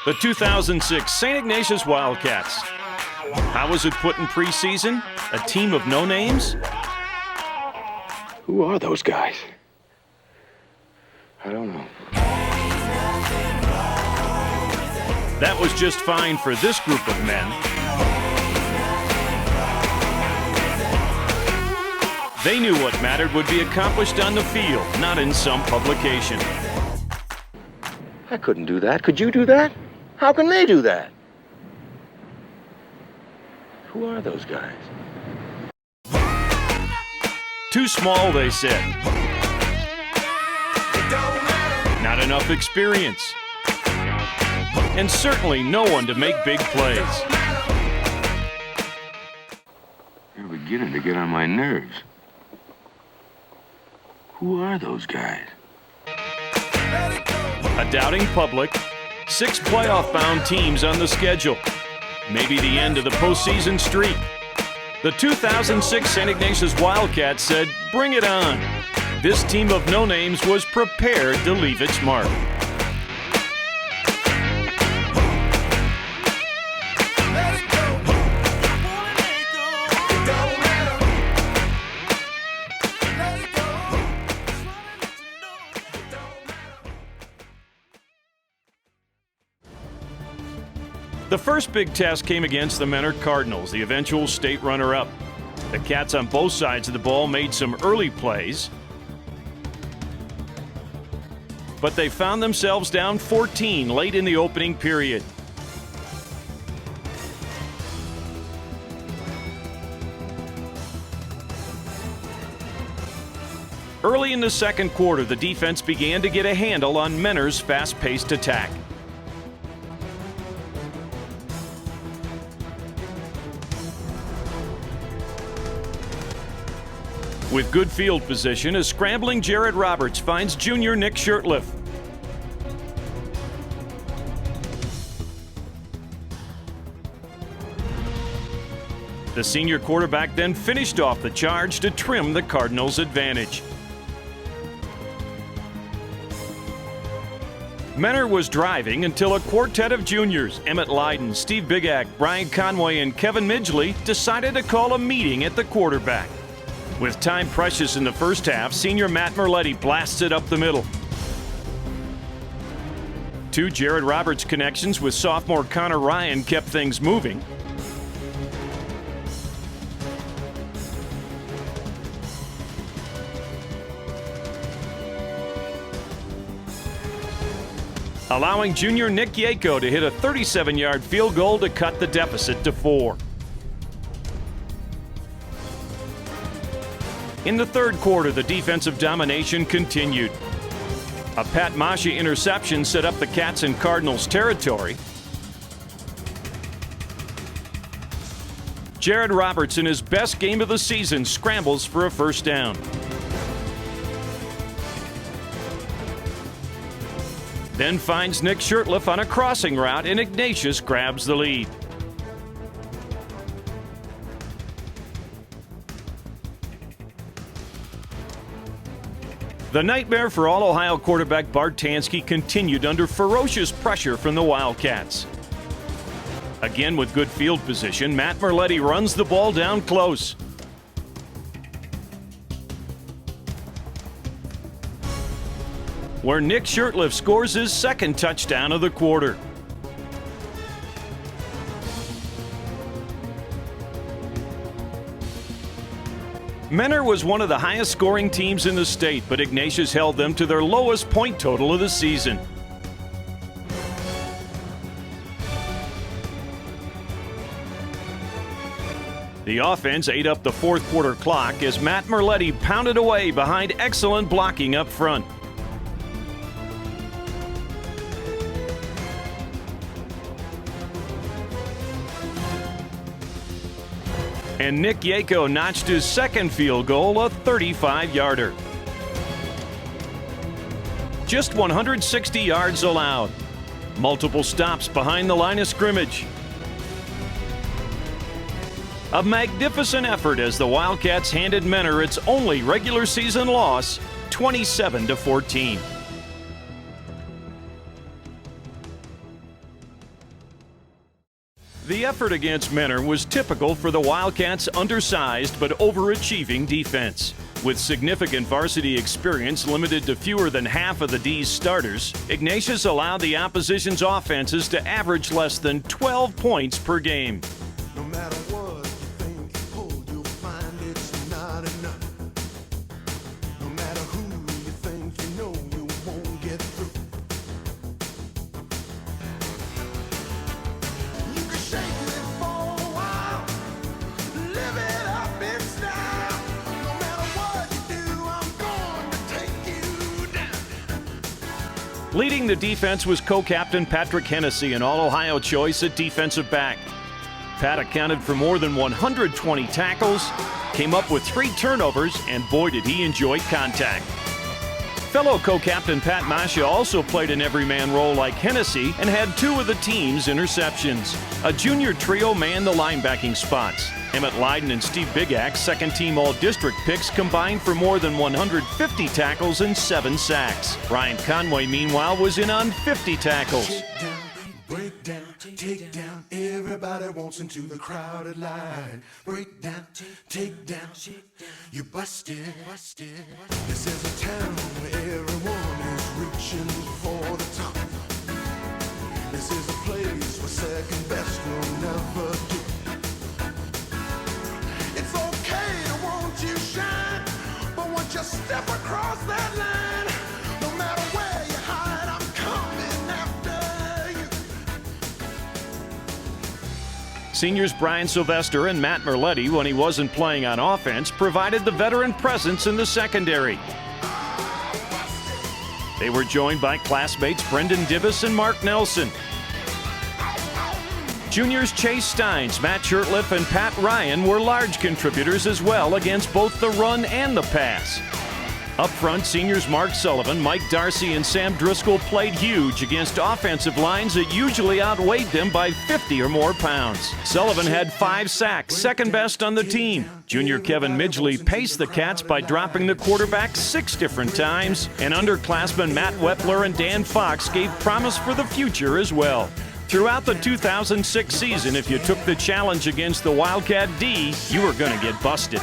The 2006 St. Ignatius Wildcats. How was it put in preseason? A team of no-names? Who are those guys? I don't know. That was just fine for this group of men. They knew what mattered would be accomplished on the field, not in some publication. I couldn't do that. Could you do that? How can they do that? Who are those guys? Too small, they said. Not enough experience. And certainly no one to make big plays. They're beginning to get on my nerves. Who are those guys? A doubting public, 6 playoff-bound teams on the schedule. Maybe the end of the postseason streak. The 2006 St. Ignatius Wildcats said, "Bring it on." This team of no-names was prepared to leave its mark. The first big test came against the Mentor Cardinals, the eventual state runner-up. The Cats on both sides of the ball made some early plays, but they found themselves down 14 late in the opening period. Early in the second quarter, the defense began to get a handle on Mentor's fast-paced attack. With good field position, a scrambling Jared Roberts finds junior Nick Shurtleff. The senior quarterback then finished off the charge to trim the Cardinals' advantage. Mentor was driving until a quartet of juniors, Emmett Lyden, Steve Bigak, Brian Conway, and Kevin Midgley, decided to call a meeting at the quarterback. With time precious in the first half, senior Matt Merletti blasts it up the middle. 2 Jared Roberts connections with sophomore Connor Ryan kept things moving. Allowing junior Nick Yako to hit a 37-yard field goal to cut the deficit to 4. In the third quarter, the defensive domination continued. A Pat Masha interception set up the Cats in Cardinals territory. Jared Roberts, in his best game of the season, scrambles for a first down. Then finds Nick Shurtleff on a crossing route, and Ignatius grabs the lead. The nightmare for All-Ohio quarterback Bart Tansky continued under ferocious pressure from the Wildcats. Again with good field position, Matt Merletti runs the ball down close. Where Nick Shurtleff scores his second touchdown of the quarter. Mentor was one of the highest scoring teams in the state, but Ignatius held them to their lowest point total of the season. The offense ate up the fourth quarter clock as Matt Merletti pounded away behind excellent blocking up front. And Nick Yako notched his second field goal, a 35-yarder. Just 160 yards allowed. Multiple stops behind the line of scrimmage. A magnificent effort as the Wildcats handed Mentor its only regular season loss 27-14. The effort against Menor was typical for the Wildcats' undersized but overachieving defense. With significant varsity experience limited to fewer than half of the D's starters, Ignatius allowed the opposition's offenses to average less than 12 points per game. No matter what you think you hold, you'll find it's not enough. No matter who you think you know, you won't get through. You can shake me for a while, live it up in style. No matter what you do, I'm going to take you down. Leading the defense was co-captain Patrick Hennessy, an All-Ohio choice at defensive back. Pat accounted for more than 120 tackles, came up with 3 turnovers, and boy did he enjoy contact. Fellow co-captain Pat Masha also played an everyman role like Hennessy and had 2 of the team's interceptions. A junior trio manned the linebacking spots. Emmett Lyden and Steve Bigax, second-team All-District picks, combined for more than 150 tackles and 7 sacks. Ryan Conway, meanwhile, was in on 50 tackles. Break down, take down, everybody wants into the crowded line. Break down, take down, you're busted. This is a town where everyone is reaching for the top. This is a place where second best will never do. It's okay to want you shine, but once you step across that line, no matter where you hide, I'm coming after you. Seniors Brian Sylvester and Matt Merletti, when he wasn't playing on offense, provided the veteran presence in the secondary. They were joined by classmates Brendan Divis and Mark Nelson. Juniors Chase Steins, Matt Shurtleff, and Pat Ryan were large contributors as well against both the run and the pass. Up front, seniors Mark Sullivan, Mike Darcy, and Sam Driscoll played huge against offensive lines that usually outweighed them by 50 or more pounds. Sullivan had 5 sacks, second best on the team. Junior Kevin Midgley paced the Cats by dropping the quarterback 6 different times, and underclassmen Matt Wepler and Dan Fox gave promise for the future as well. Throughout the 2006 season, if you took the challenge against the Wildcat D, you were going to get busted.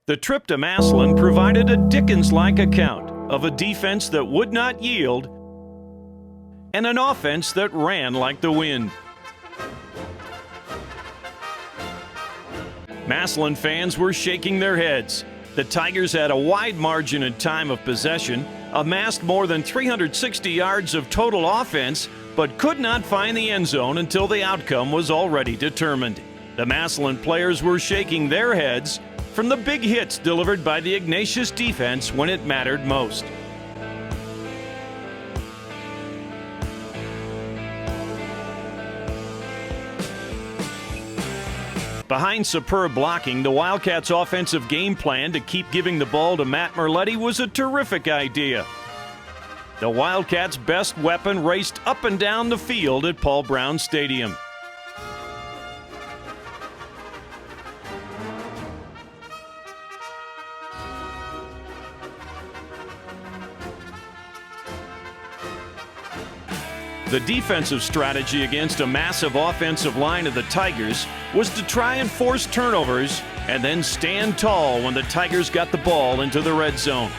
The trip to Massillon provided a Dickens-like account of a defense that would not yield and an offense that ran like the wind. Massillon fans were shaking their heads. The Tigers had a wide margin in time of possession, amassed more than 360 yards of total offense, but could not find the end zone until the outcome was already determined. The Massillon players were shaking their heads from the big hits delivered by the Ignatius defense when it mattered most. Behind superb blocking, the Wildcats' offensive game plan to keep giving the ball to Matt Merletti was a terrific idea. The Wildcats' best weapon raced up and down the field at Paul Brown Stadium. The defensive strategy against a massive offensive line of the Tigers was to try and force turnovers and then stand tall when the Tigers got the ball into the red zone.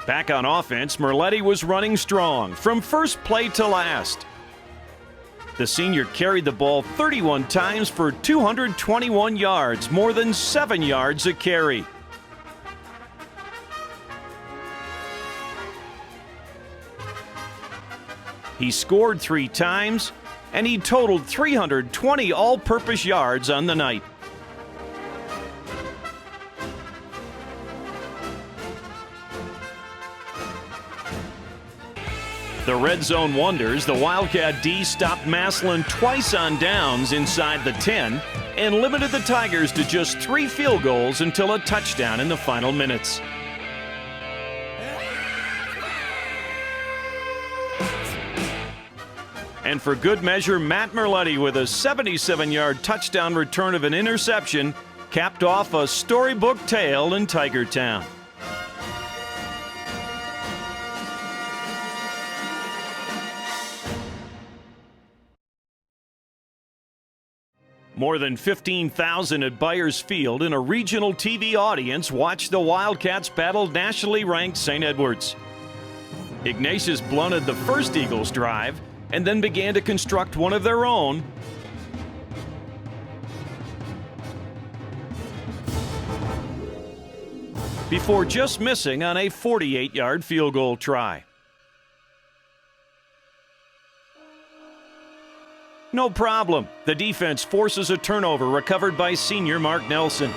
Back on offense, Merletti was running strong from first play to last. The senior carried the ball 31 times for 221 yards, more than 7 yards a carry. He scored 3 times, and he totaled 320 all-purpose yards on the night. The red zone wonders. The Wildcat D stopped Massillon twice on downs inside the 10 and limited the Tigers to just 3 field goals until a touchdown in the final minutes. And for good measure, Matt Merletti with a 77-yard touchdown return of an interception capped off a storybook tale in Tigertown. More than 15,000 at Byers Field in a regional TV audience watched the Wildcats battle nationally ranked St. Edwards. Ignatius blunted the first Eagles drive and then began to construct one of their own. Before just missing on a 48-yard field goal try. No problem. The defense forces a turnover recovered by senior Mark Nelson.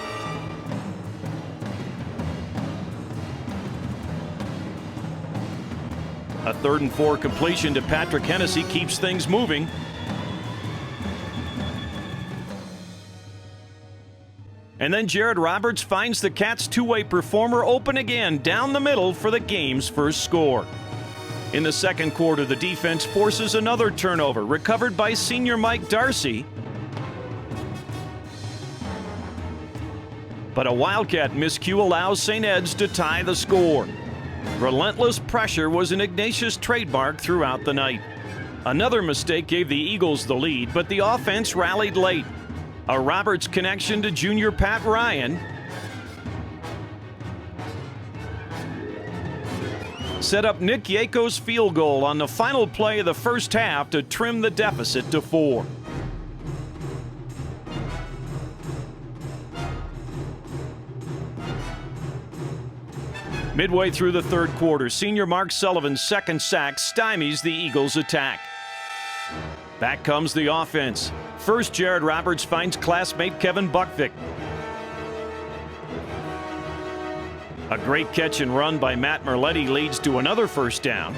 A 3rd and 4 completion to Patrick Hennessy keeps things moving. And then Jared Roberts finds the Cats' two-way performer open again down the middle for the game's first score. In the second quarter, the defense forces another turnover, recovered by senior Mike Darcy. But a Wildcat miscue allows St. Ed's to tie the score. Relentless pressure was an Ignatius trademark throughout the night. Another mistake gave the Eagles the lead, but the offense rallied late. A Roberts connection to junior Pat Ryan set up Nick Yako's field goal on the final play of the first half to trim the deficit to 4. Midway through the third quarter, senior Mark Sullivan's second sack stymies the Eagles' attack. Back comes the offense. First, Jared Roberts finds classmate Kevin Buckvick. A great catch and run by Matt Merletti leads to another first down.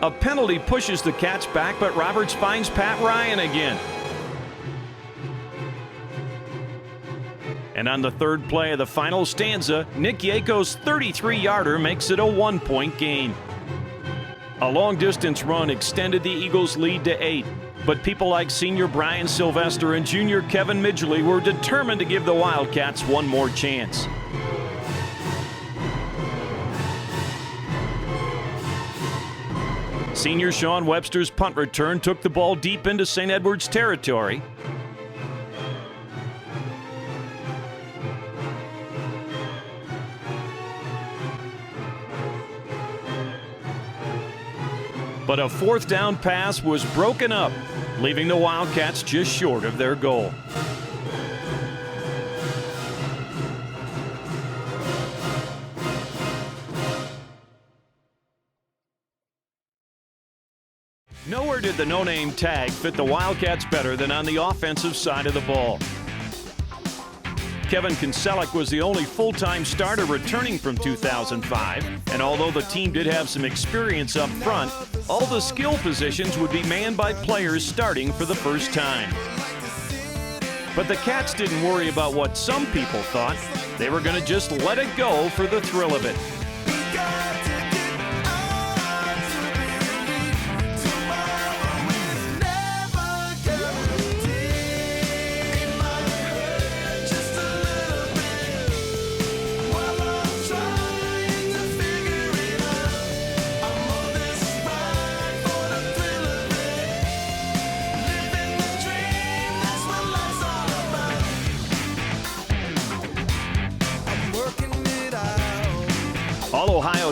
A penalty pushes the Cats back, but Roberts finds Pat Ryan again. And on the third play of the final stanza, Nick Yako's 33-yarder makes it a 1-point game. A long-distance run extended the Eagles' lead to 8. But people like senior Brian Sylvester and junior Kevin Midgley were determined to give the Wildcats one more chance. Senior Sean Webster's punt return took the ball deep into St. Edward's territory. But a 4th down pass was broken up, leaving the Wildcats just short of their goal. Nowhere did the no-name tag fit the Wildcats better than on the offensive side of the ball. Kevin Kinselick was the only full-time starter returning from 2005, and although the team did have some experience up front, all the skill positions would be manned by players starting for the first time. But the Cats didn't worry about what some people thought. They were going to just let it go for the thrill of it.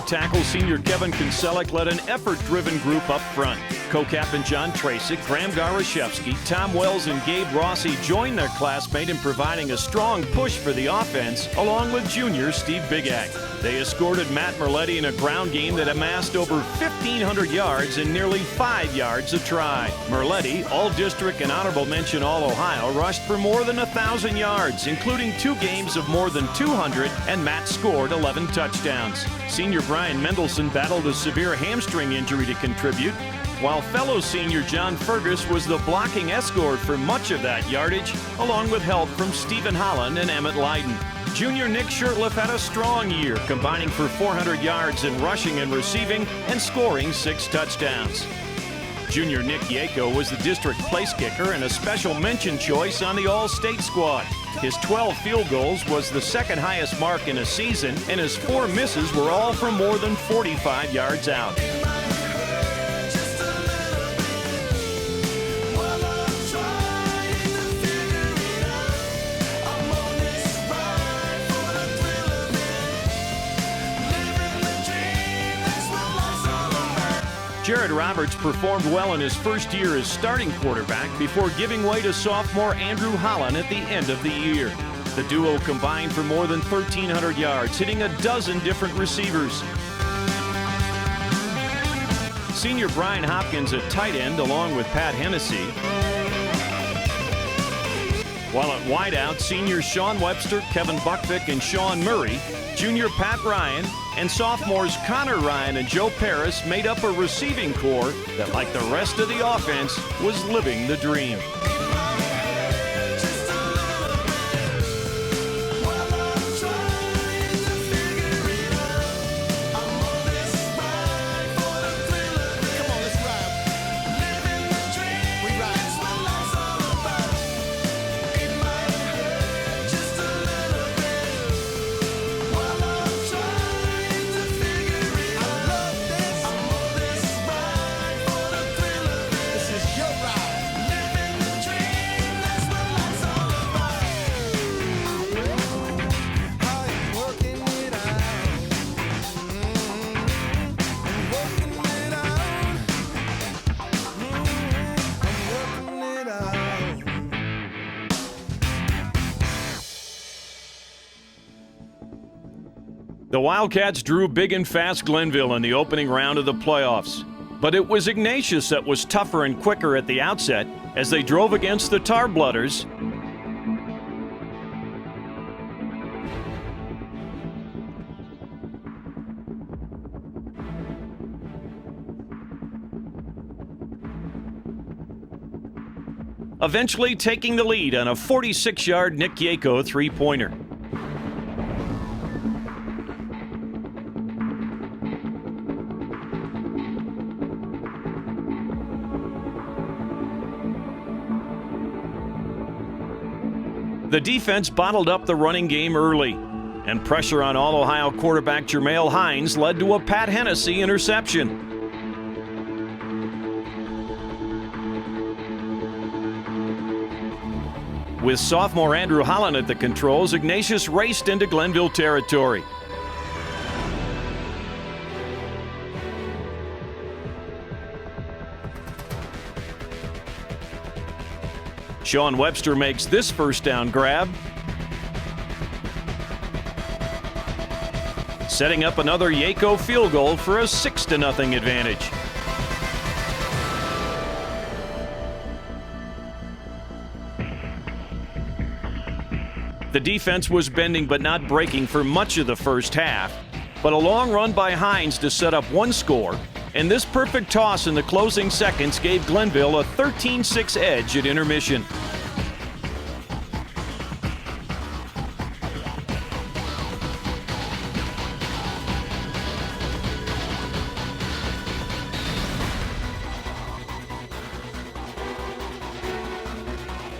tackle senior Kevin Kinselek led an effort-driven group up front. Co-captain John Tracek, Graham Garashevsky, Tom Wells, and Gabe Rossi joined their classmate in providing a strong push for the offense, along with junior Steve Bigag. They escorted Matt Merletti in a ground game that amassed over 1,500 yards and nearly 5 yards a try. Merletti, All-District and Honorable Mention All-Ohio, rushed for more than 1,000 yards, including 2 games of more than 200, and Matt scored 11 touchdowns. Senior Brian Mendelson battled a severe hamstring injury to contribute, while fellow senior John Fergus was the blocking escort for much of that yardage, along with help from Stephen Holland and Emmett Leiden. Junior Nick Shurtleff had a strong year, combining for 400 yards in rushing and receiving and scoring 6 touchdowns. Junior Nick Yako was the district place kicker and a special mention choice on the All-State squad. His 12 field goals was the second highest mark in a season, and his 4 misses were all from more than 45 yards out. Jared Roberts performed well in his first year as starting quarterback before giving way to sophomore Andrew Holland at the end of the year. The duo combined for more than 1,300 yards, hitting a dozen different receivers. Senior Brian Hopkins at tight end along with Pat Hennessy. While at wideout, seniors Sean Webster, Kevin Buckvick, and Sean Murray, junior Pat Ryan, and sophomores Connor Ryan and Joe Paris made up a receiving corps that, like the rest of the offense, was living the dream. The Wildcats drew big and fast Glenville in the opening round of the playoffs. But it was Ignatius that was tougher and quicker at the outset as they drove against the Tar Blooders. Eventually taking the lead on a 46-yard Nick Yako three-pointer. The defense bottled up the running game early, and pressure on All-Ohio quarterback Jermail Hines led to a Pat Hennessy interception. With sophomore Andrew Holland at the controls, Ignatius raced into Glenville territory. Sean Webster makes this first down grab, setting up another Yako field goal for a 6-0 advantage. The defense was bending but not breaking for much of the first half, but a long run by Hines to set up one score, and this perfect toss in the closing seconds gave Glenville a 13-6 edge at intermission.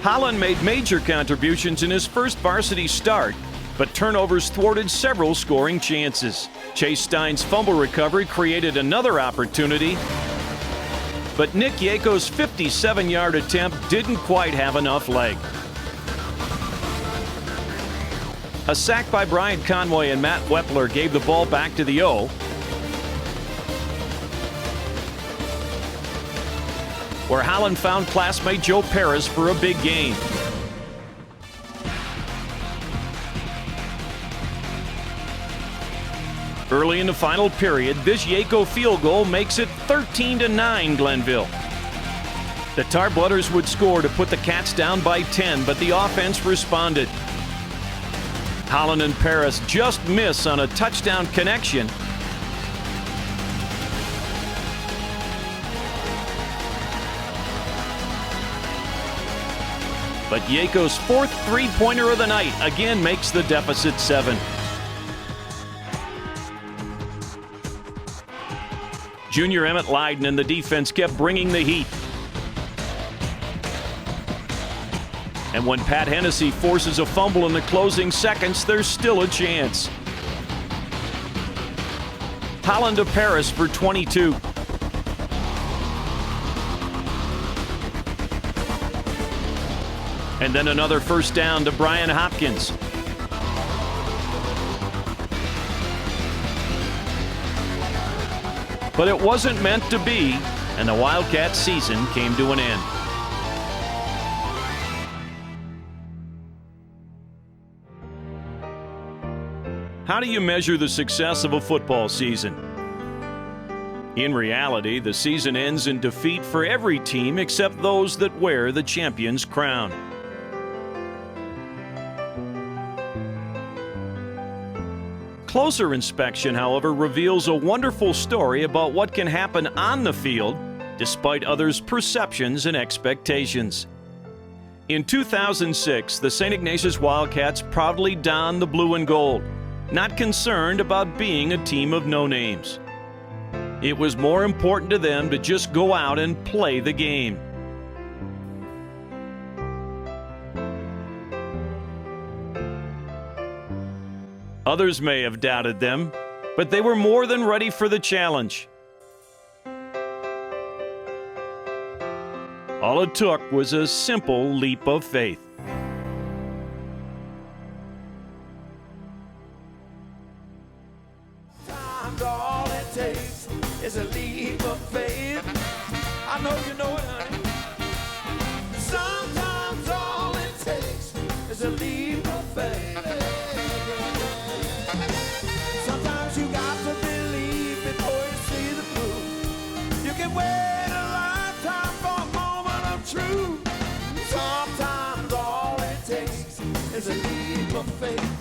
Holland made major contributions in his first varsity start, but turnovers thwarted several scoring chances. Chase Stein's fumble recovery created another opportunity, but Nick Yako's 57-yard attempt didn't quite have enough leg. A sack by Brian Conway and Matt Wepler gave the ball back to the O, where Holland found classmate Joe Paris for a big game. Early in the final period, this Yako field goal makes it 13-9 Glenville. The Tarblooders would score to put the Cats down by 10, but the offense responded. Holland and Paris just miss on a touchdown connection. But Yako's fourth three-pointer of the night again makes the deficit 7. Junior Emmett Lydon and the defense kept bringing the heat. And when Pat Hennessy forces a fumble in the closing seconds, there's still a chance. Holland to Paris for 22. And then another first down to Brian Hopkins. But it wasn't meant to be, and the Wildcat season came to an end. How do you measure the success of a football season? In reality, the season ends in defeat for every team except those that wear the champion's crown. Closer inspection, however, reveals a wonderful story about what can happen on the field despite others' perceptions and expectations. In 2006, the St. Ignatius Wildcats proudly donned the blue and gold, not concerned about being a team of no-names. It was more important to them to just go out and play the game. Others may have doubted them, but they were more than ready for the challenge. All it took was a simple leap of faith. Sometimes all it takes is a leap of faith. I know you know it, honey. Sometimes all it takes is a leap of faith. Sometimes you got to believe before you see the proof. You can wait a lifetime for a moment of truth. Sometimes all it takes is a leap of faith.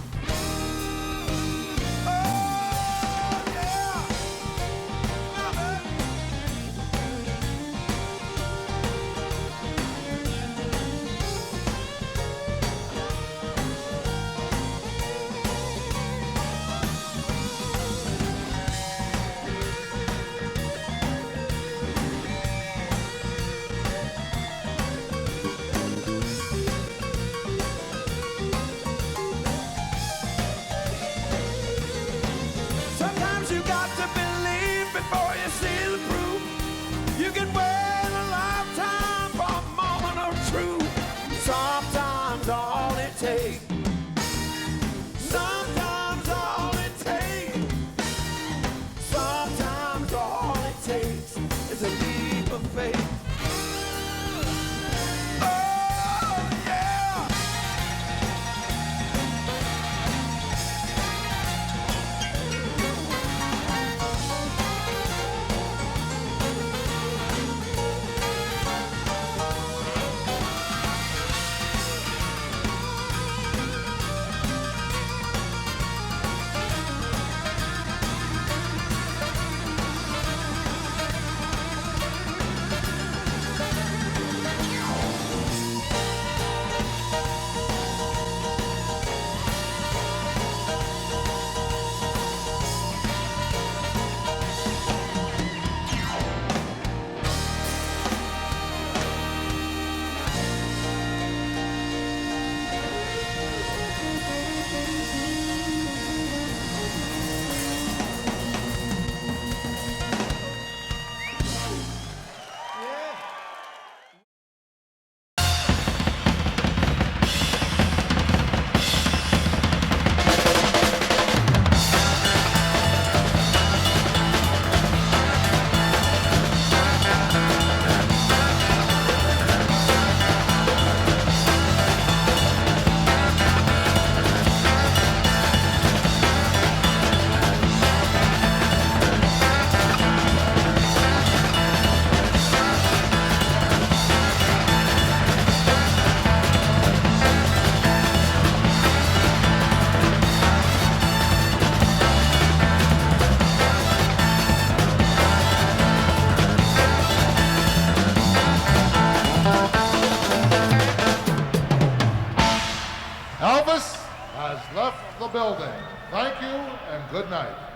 left the building. Thank you and good night.